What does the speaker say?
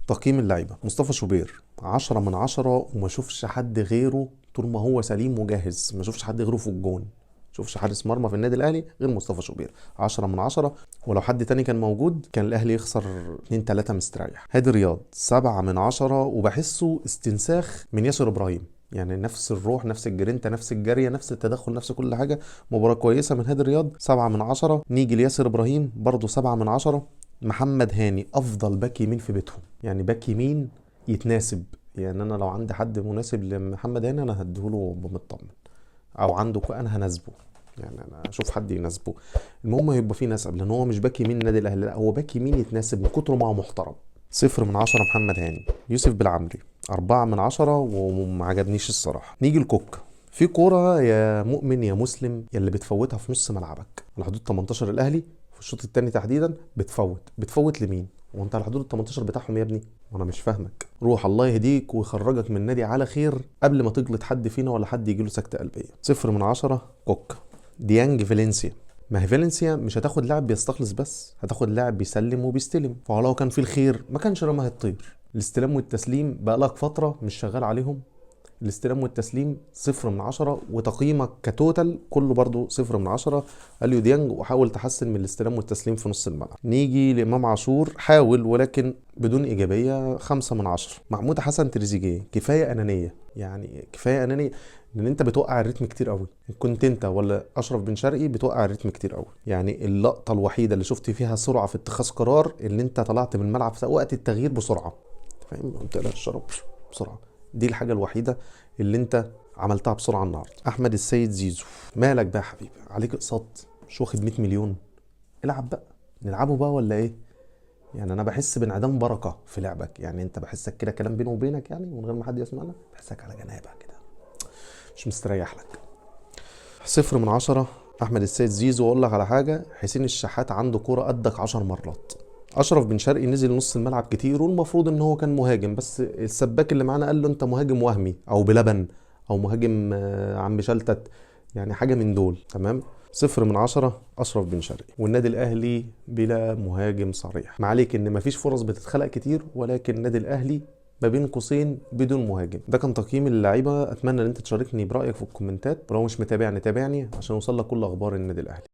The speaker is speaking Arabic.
تقييم اللعيبه: مصطفى شوبير 10 من 10، وما اشوفش حد غيره طول ما هو سليم وجاهز. ما اشوفش حد غيره في الجون، ما اشوفش حارس مرمى في النادي الاهلي غير مصطفى شوبير. 10 من 10، ولو حد تاني كان موجود كان الاهلي يخسر 2 3 مستريح. هادي رياض 7 من 10، وبحسه استنساخ من ياسر ابراهيم، يعني نفس الروح، نفس الجرينتا، نفس الجريه، نفس التدخل، نفس كل حاجه. مباراه كويسه من هادي رياض، 7 من 10. نيجي لياسر ابراهيم برضه 7 من 10. محمد هاني افضل باك يمين في بيتهم، يعني باك يمين يتناسب. يعني انا لو عندي حد مناسب لمحمد هاني انا هديهوله بمطمن، او عنده انا هناسبه، يعني انا اشوف حد يناسبه. المهم يبقى فيه نسب، لان هو مش باك يمين النادي الاهلي، لا هو باك يمين يتناسب من كتره ما هو محترم. 0 من 10 محمد هاني. يوسف بالعمري 4 من 10، وما عجبنيش الصراحه. نيجي لكوكا. في كوره يا مؤمن يا مسلم يلي بتفوتها في نص ملعبك على حدود 18 الاهلي في الشوط الثاني تحديدا، بتفوت لمين؟ وانت على حدود ال 18 بتاعهم يا ابني؟ وانا مش فاهمك. روح الله يهديك ويخرجك من النادي على خير قبل ما تجلط حد فينا ولا حد يجيله سكته قلبيه. 0 من 10 كوكا. ديانج فالنسيا. ما هي فالنسيا مش هتاخد لاعب بيستخلص بس، هتاخد لاعب بيسلم وبيستلم، فهو لو كان في الخير ما كانش رماها الطير. الاستلام والتسليم بقالك فتره مش شغال عليهم. الاستلام والتسليم 0 من 10، وتقييمك كتوتال كله برضو 0 من 10. اليو ديانج، وحاول تحسن من الاستلام والتسليم في نص الملعب. نيجي لامام عاشور، حاول ولكن بدون ايجابيه، 5 من 10. محمود حسن تريزيجيه، كفايه انانيه، يعني كفايه انانيه، لان انت بتوقع الريتم كتير قوي. كنت انت ولا اشرف بن شرقي بتوقع الريتم كتير قوي. يعني اللقطه الوحيده اللي شفت فيها سرعه في اتخاذ قرار اللي انت طلعت من الملعب في وقت التغيير بسرعه، فاهم؟ قلت لها الشرب بسرعه. دي الحاجه الوحيده اللي انت عملتها بسرعه النهارده. احمد السيد زيزو، مالك بقى يا حبيبي؟ عليك اقساط، مش واخد 100 مليون؟ العب بقى، نلعبه بقى ولا ايه؟ يعني انا بحس بانعدام بركه في لعبك، يعني انت بحسك كده كلام بيني وبينك يعني من غير ما حد يسمعنا، بحسك على جنابك كده مش مستريح لك. 0 من 10 احمد السيد زيزو. واقول لك على حاجه، حسين الشحات عنده كوره قدك 10 مرات. اشرف بن شرقي نزل نص الملعب كتير، والمفروض ان هو كان مهاجم، بس السباك اللي معانا قال له انت مهاجم وهمي او بلبن او مهاجم عم شلتت، يعني حاجه من دول. تمام. 0 من 10 اشرف بن شرقي. والنادي الاهلي بلا مهاجم صريح. ما عليك ان مفيش فرص بتتخلق كتير، ولكن النادي الاهلي ما بين قوسين بدون مهاجم. ده كان تقييم اللعيبه. اتمنى ان انت تشاركني برايك في الكومنتات، ولو مش متابعني تابعني عشان اوصل لك كل اخبار النادي الاهلي.